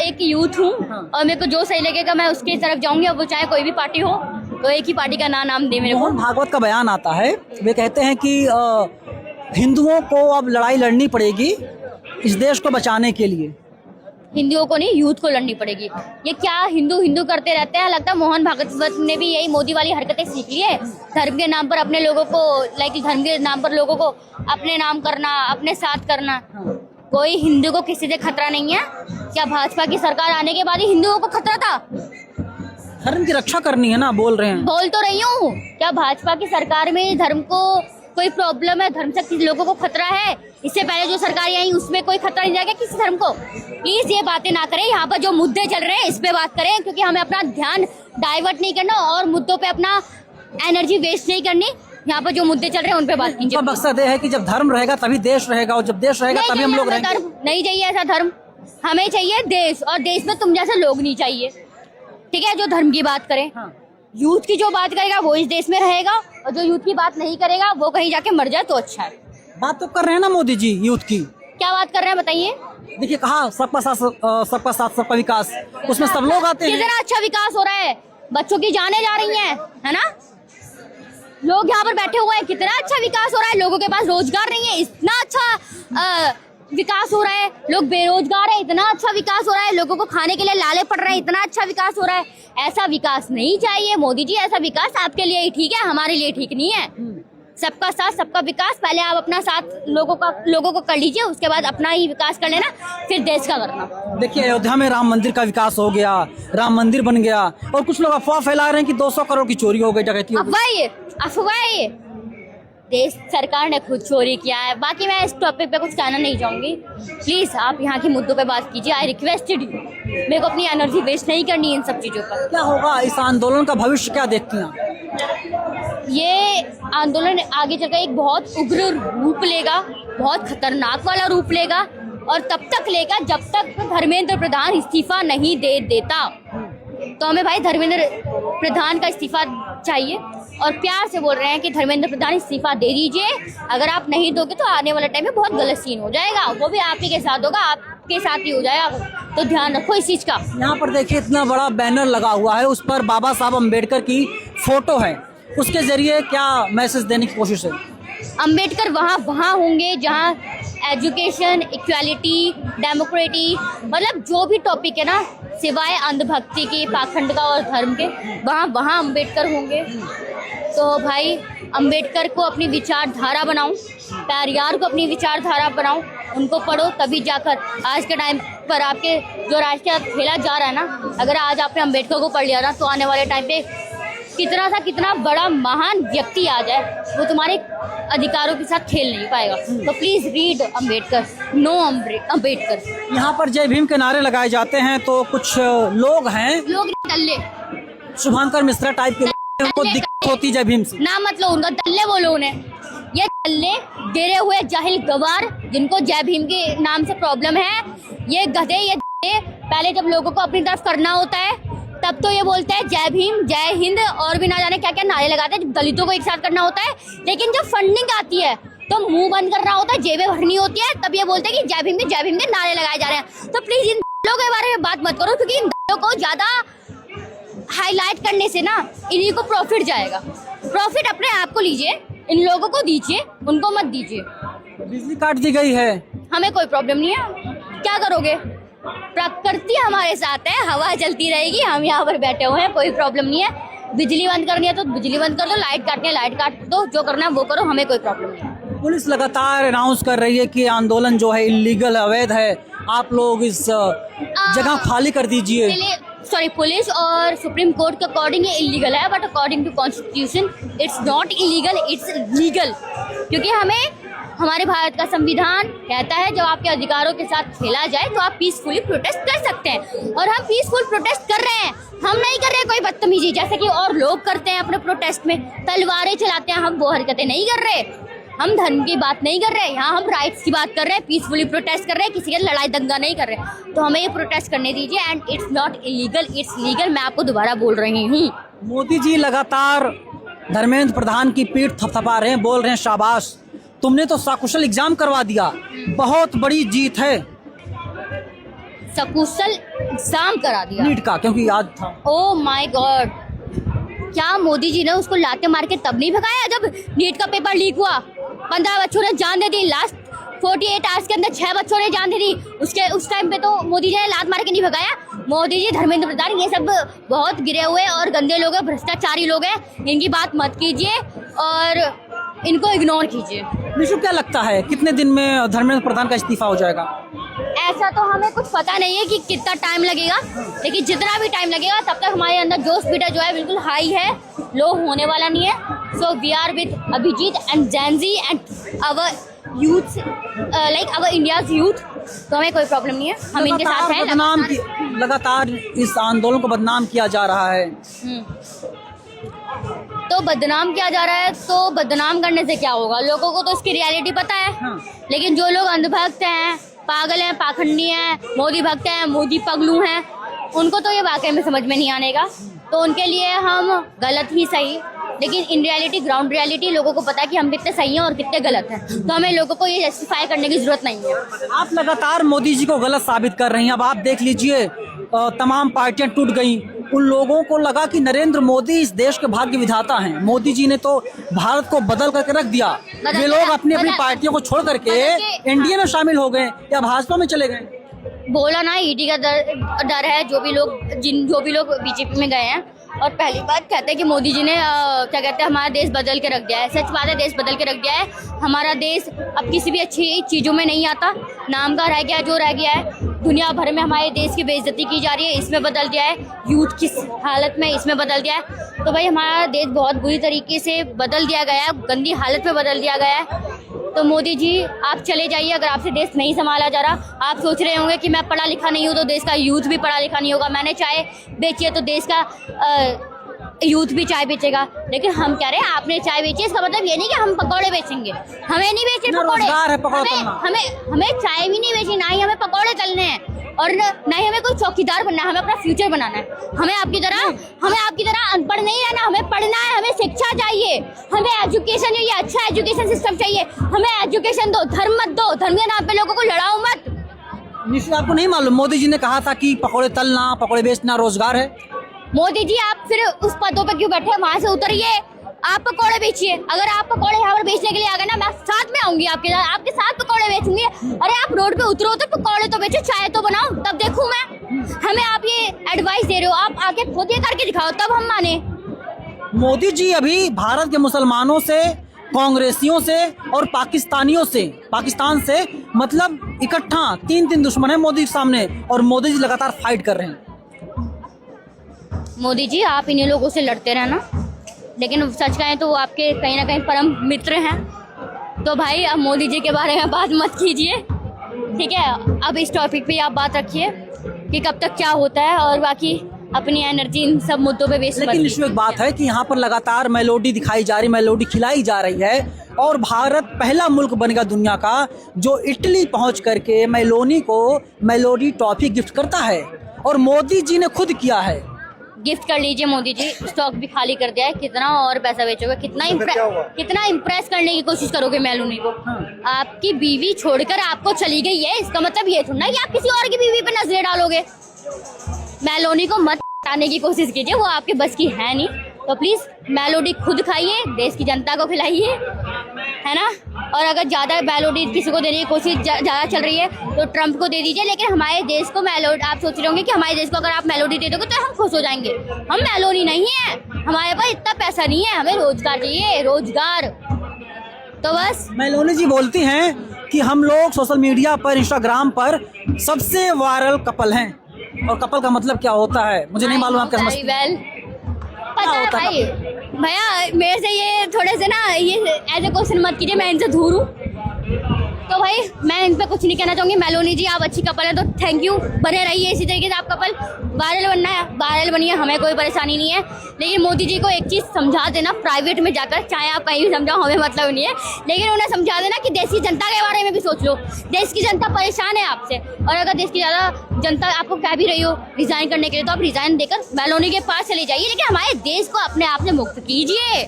एक यूथ हूँ और मेरे को जो सही लगेगा मैं उसकी तरफ जाऊंगी, अब वो चाहे कोई भी पार्टी हो, तो एक ही पार्टी का नाम दे मेरे को। मोहन भागवत का बयान आता है, वे कहते हैं कि हिंदुओं को अब लड़ाई लड़नी पड़ेगी इस देश को बचाने के लिए। हिंदुओं को नहीं, यूथ को लड़नी पड़ेगी। ये क्या हिंदू हिंदू करते रहते हैं, लगता है मोहन भागवत ने भी यही मोदी वाली हरकतें सीख ली है। धर्म के नाम पर अपने लोगों को, लाइक धर्म के नाम पर लोगों को अपने नाम करना, अपने साथ करना। कोई हिंदू को किसी से खतरा नहीं है। क्या भाजपा की सरकार आने के बाद ही हिंदुओं को खतरा था? धर्म की रक्षा करनी है ना, बोल रहे हैं। बोल तो रही हूँ, क्या भाजपा की सरकार में धर्म को कोई प्रॉब्लम है? धर्म से किसी लोगों को खतरा है? इससे पहले जो सरकार आई उसमें कोई खतरा नहीं जाएगा किसी धर्म को? प्लीज ये बातें ना करें, यहाँ पर जो मुद्दे चल रहे हैं इस पे बात करें, क्योंकि हमें अपना ध्यान डाइवर्ट नहीं करना और मुद्दों पे अपना एनर्जी वेस्ट नहीं करनी। यहाँ पर जो मुद्दे चल रहे हैं उन पे बात कीजिए। मकसद ये है कि जब धर्म रहेगा तभी देश रहेगा, और जब देश रहेगा तभी हम लोग रहेंगे। नहीं चाहिए ऐसा धर्म, हमें चाहिए देश, और देश में तुम जैसे लोग नहीं चाहिए। ठीक है, जो धर्म की बात करें, यूथ की जो बात करेगा वो इस देश में रहेगा, और जो यूथ की बात नहीं करेगा वो कहीं जाके मर जाए तो अच्छा है। बात तो कर रहे हैं ना मोदी जी यूथ की। क्या बात कर रहे हैं बताइए? देखिए, कहा सबका साथ सबका विकास, उसमें सब लोग आते हैं। कितना अच्छा विकास हो रहा है, बच्चों की जानें जा रही हैं, है ना? लोग यहाँ पर बैठे हुए हैं, कितना अच्छा विकास हो रहा है। लोगों के पास रोजगार नहीं है, इतना अच्छा विकास हो रहा है। लोग बेरोजगार है, इतना अच्छा विकास हो रहा है। लोगों को खाने के लिए लाले पड़ रहे हैं, इतना अच्छा विकास हो रहा है। ऐसा विकास नहीं चाहिए मोदी जी। ऐसा विकास आपके लिए ही ठीक है, हमारे लिए ठीक नहीं है। सबका साथ सबका विकास, पहले आप अपना साथ लोगों को कर लीजिए, उसके बाद अपना ही विकास कर लेना, फिर देश का करना। देखिए, अयोध्या में राम मंदिर का विकास हो गया, राम मंदिर बन गया, और कुछ लोग अफवाह फैला रहे हैं कि 200 करोड़ की चोरी हो गई, डकैती हो गई। अफवाह देश सरकार ने खुद चोरी किया है। बाकी मैं इस टॉपिक पे कुछ कहना नहीं चाहूंगी। प्लीज आप यहाँ के मुद्दों पे बात कीजिए, आई रिक्वेस्टेड यू। मेरे को अपनी एनर्जी वेस्ट नहीं करनी इन सब चीजों पर। क्या होगा इस आंदोलन का भविष्य, क्या देखती हैं? ये आंदोलन आगे चलकर एक बहुत उग्र रूप लेगा, बहुत खतरनाक वाला रूप लेगा, और तब तक लेगा जब तक धर्मेंद्र प्रधान इस्तीफा नहीं दे देता। तो हमें भाई धर्मेंद्र प्रधान का इस्तीफा चाहिए, और प्यार से बोल रहे हैं कि धर्मेंद्र प्रधान इस्तीफा दे दीजिए। अगर आप नहीं दोगे तो आने वाले टाइम में बहुत गलत सीन हो जाएगा, वो भी आप ही के साथ होगा, आपके साथ ही हो जाएगा। तो ध्यान रखो इस चीज का। यहाँ पर देखिए, इतना बड़ा बैनर लगा हुआ है, उस पर बाबा साहब अम्बेडकर की फोटो है। उसके जरिए क्या मैसेज देने की कोशिश है? अम्बेडकर वहाँ होंगे जहाँ एजुकेशन, इक्वालिटी, डेमोक्रेटी, मतलब जो भी टॉपिक है ना, सिवाय अंधभक्ति के, पाखंड का और धर्म के, वहाँ अम्बेडकर होंगे। तो भाई अम्बेडकर को अपनी विचारधारा बनाऊं, पेरियार को अपनी विचारधारा बनाऊं, उनको पढ़ो, तभी जाकर आज के टाइम पर आपके जो राष्ट्रीय खेला जा रहा है ना, अगर आज आपने अम्बेडकर को पढ़ लिया ना, तो आने वाले टाइम पे कितना बड़ा महान व्यक्ति आ जाए, वो तुम्हारे अधिकारों के साथ खेल नहीं पाएगा। तो please read Ambedkar, no Ambedkar. यहाँ पर जय भीम के नारे लगाए जाते हैं, तो कुछ लोग दल्ले, शुभांकर मिश्रा टाइप के, उनको दिक्कत होती जय भीम से। ना मतलब उनका दल्ले बोलो उन्हें। ये दल्ले गिरे हुए जाहिल गवार, जिनको जय भीम के नाम से प्रॉब्लम है, ये गधे, ये पहले जब लोगों को अपनी तरफ करना होता है तब तो ये बोलते हैं जय भीम, जय हिंद, और भी ना जाने क्या क्या नारे लगाते हैं। दलितों को एक साथ करना होता है, लेकिन जब फंडिंग आती है तो मुंह बंद करना होता है, जेबें भरनी होती है, तब ये बोलते हैं कि जय भीम के नारे लगाए जा रहे हैं। तो प्लीज इन लोगों के बारे में बात मत करो, क्योंकि इन लोगों को ज्यादा हाईलाइट करने से ना इन्हीं को प्रॉफिट जाएगा। प्रॉफिट अपने आप को लीजिए, इन लोगों को दीजिए, उनको मत दीजिए। बिजली काट दी गई है, हमें कोई प्रॉब्लम नहीं है, क्या करोगे? प्रकृति हमारे साथ है, हवा चलती रहेगी, हम यहाँ पर बैठे हुए हैं, कोई प्रॉब्लम नहीं है। बिजली बंद करनी है तो बिजली बंद कर दो, लाइट काटनी है लाइट काट दो, जो करना है वो करो, हमें कोई प्रॉब्लम नहीं है। पुलिस लगातार अनाउंस कर रही है कि आंदोलन जो है इलीगल, अवैध है, आप लोग इस जगह खाली कर दीजिए। सॉरी, पुलिस और सुप्रीम कोर्ट के अकॉर्डिंग ये इलीगल है, but according to constitution it's not illegal, it's legal. क्योंकि हमारे भारत का संविधान कहता है जब आपके अधिकारों के साथ खेला जाए तो आप पीसफुली प्रोटेस्ट कर सकते हैं, और हम पीसफुल प्रोटेस्ट कर रहे हैं। हम नहीं कर रहे कोई बदतमीजी जैसे कि और लोग करते हैं अपने प्रोटेस्ट में, तलवारें चलाते हैं। हम वो हरकतें नहीं कर रहे, हम धर्म की बात नहीं कर रहे, यहाँ हम राइट्स की बात कर रहे हैं, पीसफुली प्रोटेस्ट कर रहे हैं, किसी के लड़ाई दंगा नहीं कर रहे। तो हमें ये प्रोटेस्ट करने दीजिए, and it's not illegal, it's legal. मैं आपको दोबारा बोल रही हूँ। मोदी जी लगातार धर्मेंद्र प्रधान की पीठ थपथपा रहे हैं, बोल रहे हैं शाबाश, तुमने तो सकुशल एग्जाम करवा दिया, बहुत बड़ी जीत है। सकुशल एग्जाम करा दिया नीट का, क्योंकि याद था। ओ माय गॉड, क्या मोदी जी ने उसको लाते मार के तब नहीं भगाया जब नीट का पेपर लीक हुआ? 15 बच्चों ने जान दे दी, लास्ट 48 आवर्स के अंदर 6 बच्चों ने जान दे दी। उस टाइम पे तो मोदी जी ने लात मार के नहीं भगाया। मोदी जी, धर्मेंद्र प्रधान, ये सब बहुत गिरे हुए और गंदे लोग हैं, भ्रष्टाचारी लोग हैं, इनकी बात मत कीजिए और इनको इग्नोर कीजिए। निशु, क्या लगता है कितने दिन में धर्मेंद्र प्रधान का इस्तीफा हो जाएगा? ऐसा तो हमें कुछ पता नहीं है कि कितना टाइम लगेगा, लेकिन जितना भी टाइम लगेगा तब तक हमारे अंदर जोश पीटा जो है बिल्कुल हाई है, लो होने वाला नहीं है। So we are with Abhijit and Gen Z and our youth, like our India's youth. तो हमें कोई प्रॉब्लम नहीं है, हम इनके साथ हैं। लगातार इस आंदोलन को बदनाम किया जा रहा है। तो बदनाम किया जा रहा है, तो बदनाम करने से क्या होगा? लोगों को तो इसकी रियलिटी पता है। हाँ। लेकिन जो लोग अंधभक्त हैं, पागल हैं, पाखंडी हैं, मोदी भक्त हैं, मोदी पगलू हैं, उनको तो ये वाकई में समझ में नहीं आने का। तो उनके लिए हम गलत ही सही, लेकिन इन रियलिटी, ग्राउंड रियलिटी, लोगों को पता है कि हम कितने सही हैं और कितने गलत हैं। तो हमें लोगों को ये जस्टिफाई करने की जरूरत नहीं है। आप लगातार मोदी जी को गलत साबित कर रही हैं। अब आप देख लीजिए, तमाम पार्टियां टूट गई। उन लोगों को लगा कि नरेंद्र मोदी इस देश के भाग्य विधाता हैं। मोदी जी ने तो भारत को बदल करके रख दिया। ये लोग अपनी अपनी पार्टियों को छोड़ करके एनडीए में शामिल हो गए या भाजपा में चले गए। बोला ना, ईडी का डर है। जो भी लोग बीजेपी में गए हैं और पहली बात कहते हैं कि मोदी जी ने क्या कहते हैं, हमारा देश बदल के रख दिया है। सच बात है, देश बदल के रख दिया है। हमारा देश अब किसी भी अच्छी चीज़ों में नहीं आता, नाम का रह गया जो रह गया है। दुनिया भर में हमारे देश की बेइज्जती की जा रही है, इसमें बदल दिया है। यूथ किस हालत में, इसमें बदल दिया है। तो भाई हमारा देश बहुत बुरी तरीके से बदल दिया गया है, गंदी हालत में बदल दिया गया है। तो मोदी जी, आप चले जाइए अगर आपसे देश नहीं संभाला जा रहा। आप सोच रहे होंगे कि मैं पढ़ा लिखा नहीं हूँ तो देश का यूथ भी पढ़ा लिखा नहीं होगा, मैंने चाय बेची है तो देश का यूथ भी चाय बेचेगा। लेकिन हम कह रहे हैं आपने चाय बेची, इसका मतलब ये नहीं कि हम पकौड़े बेचेंगे। हमें नहीं बेचे पकौड़े, हमें चाय भी नहीं बेची, ना ही हमें पकौड़े तलने हैं और ना ही हमें कोई चौकीदार बनना है। हमें अपना फ्यूचर बनाना है। हमें आपकी तरह अनपढ़ नहीं रहना, हमें पढ़ना है, हमें शिक्षा चाहिए, हमें एजुकेशन चाहिए, अच्छा एजुकेशन सिस्टम चाहिए। हमें एजुकेशन दो, धर्म मत दो, धर्म के नाम पे लोगों को लड़ाओ मत। निश्चित आपको नहीं मालूम, मोदी जी ने कहा था कि पकौड़े तलना, पकौड़े बेचना रोजगार है। मोदी जी, आप फिर उस पदों पे क्यों बैठे? वहाँ से उतरिए, आप पकौड़े बेचिए। अगर आप पकौड़े यहाँ पर बेचने के लिए आ गए ना, मैं साथ में आऊंगी आपके साथ पकौड़े बेचूंगी। अरे आप रोड पे उतरो तो पकौड़े तो बेचो, चाय तो बनाओ, तब देखूं मैं। हमें आप ये एडवाइस दे रहे हो, आप आके खुद ये करके दिखाओ तब हम माने। मोदी जी अभी भारत के मुसलमानों से, कांग्रेसियों से और पाकिस्तानियों से, पाकिस्तान से मतलब इकट्ठा 3 दुश्मन है मोदी के सामने, और मोदी जी लगातार फाइट कर रहे हैं। मोदी जी, आप इन्हीं लोगों से लड़ते रहना, लेकिन सच कहें तो वो आपके कहीं ना कहीं परम मित्र हैं। तो भाई अब मोदी जी के बारे में बात मत कीजिए, ठीक है? अब इस टॉपिक पे आप बात रखिए कि कब तक क्या होता है, और बाकी अपनी एनर्जी इन सब मुद्दों पे वेस्ट मत कीजिए। लेकिन एक बात है कि यहाँ पर लगातार मेलोडी दिखाई जा रही, मेलोडी खिलाई जा रही है, और भारत पहला मुल्क बनेगा दुनिया का जो इटली पहुँच करके मेलोनी को मेलोडी ट्रॉफी गिफ्ट करता है, और मोदी जी ने खुद किया है। गिफ्ट कर लीजिए मोदी जी, स्टॉक भी खाली कर दिया है। कितना और पैसा बेचोगे? कितना इम्प्रेस करने की कोशिश करोगे मेलोनी को? आपकी बीवी छोड़कर आपको चली गई है, इसका मतलब ये थोड़ा ना कि आप किसी और की बीवी पे नजरें डालोगे। मेलोनी को मत हटाने की कोशिश कीजिए, वो आपके बस की है नहीं। तो प्लीज मेलोडी खुद खाइए, देश की जनता को खिलाइए, है ना? और अगर ज्यादा मेलोडी किसी को देने की कोशिश ज्यादा चल रही है तो ट्रम्प को दे दीजिए। लेकिन हमारे देश को मेलोडी, आप सोच रहे होंगे कि हमारे देश को अगर आप मेलोडी दे दोगे तो हम खुश हो जाएंगे। हम मेलोडी नहीं है, हमारे पास इतना पैसा नहीं है, हमें रोजगार चाहिए, रोजगार। तो बस मेलोनी जी बोलती हैं कि हम लोग सोशल मीडिया पर, इंस्टाग्राम पर सबसे वायरल कपल हैं, और कपल का मतलब क्या होता है मुझे नहीं मालूम। आपका पता है भाई, भैया मेरे से ये थोड़े से ना ये ऐसे क्वेश्चन मत कीजिए, मैं इनसे दूर हूँ। तो भाई मैं इन पे कुछ नहीं कहना चाहूँगी। मेलोनी जी, आप अच्छी कपल है तो थैंक यू, बने रहिए इसी तरीके से। आप कपल वायरल बनना है, वायरल बनिए, हमें कोई परेशानी नहीं है। लेकिन मोदी जी को एक चीज़ समझा देना प्राइवेट में जाकर, चाहे आप कहीं भी समझाओ, हमें मतलब नहीं है, लेकिन उन्हें समझा देना कि देश की जनता के बारे में भी सोच लो। देश की जनता परेशान है आपसे, और अगर देश की ज़्यादा जनता आपको कह भी रही हो रिजाइन करने के लिए, तो आप रिजाइन देकर मेलोनी के पास चले जाइए, लेकिन हमारे देश को अपने आप से मुक्त कीजिए।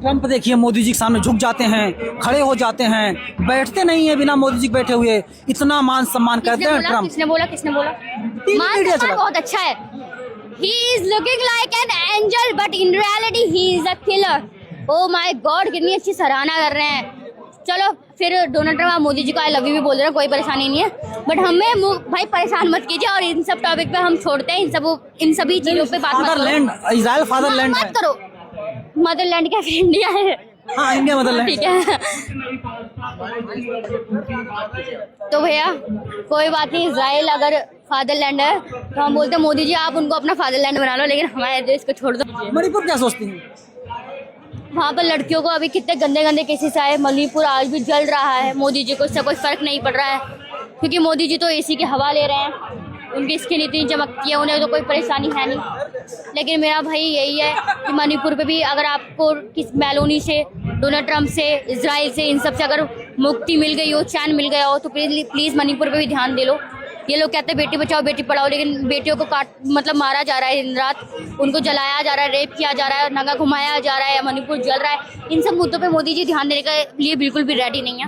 ट्रंप देखिए मोदी जी के सामने झुक जाते हैं, खड़े हो जाते हैं, बैठते नहीं है बिना मोदी जी के बैठे हुए, इतना मान सम्मान करते हैं ट्रंप। किसने बोला मान मीडिया सम्मान चला। बहुत अच्छा है। He is looking like an angel but in reality he is a killer. Oh my God, कितनी अच्छी सराहना कर रहे हैं। चलो फिर डोनाल्ड ट्रंप आप मोदी जी को आई लव यू भी बोल रहे हैं, कोई परेशानी नहीं है, बट हमें भाई परेशान मत कीजिए और इन सब टॉपिक पे हम छोड़ते हैं, इन सभी चीजों पे बात मत करो। फादरलैंड, इजराइल फादरलैंड है। मत करो, मदरलैंड क्या, फिर इंडिया है। हाँ, इंडिया मदरलैंड। ठीक है, तो भैया कोई बात नहीं, इजराइल अगर फादरलैंड है तो हम बोलते हैं मोदी जी आप उनको अपना फादरलैंड बना लो, लेकिन हमारे देश को छोड़ दो। मणिपुर क्या सोचती हैं? वहाँ पर लड़कियों को अभी कितने गंदे गंदे केसेस आए, मणिपुर आज भी जल रहा है, मोदी जी को इससे कोई फर्क नहीं पड़ रहा है, क्योंकि मोदी जी तो एसी की हवा ले रहे हैं, उनकी स्किन इतनी चमकती है, उन्हें तो कोई परेशानी है नहीं। लेकिन मेरा भाई यही है कि मणिपुर पे भी अगर आपको किस मेलोनी से, डोनाल्ड ट्रंप से, इजराइल से, इन सब से अगर मुक्ति मिल गई हो, चैन मिल गया हो, तो प्लीज़ मणिपुर पे भी ध्यान दे लो। ये लोग कहते हैं बेटी बचाओ बेटी पढ़ाओ, लेकिन बेटियों को मारा जा रहा है दिन रात, उनको जलाया जा रहा है, रेप किया जा रहा है, नंगा घुमाया जा रहा है, मणिपुर जल रहा है। इन सब मुद्दों पे मोदी जी ध्यान देने के लिए बिल्कुल भी रेडी नहीं है।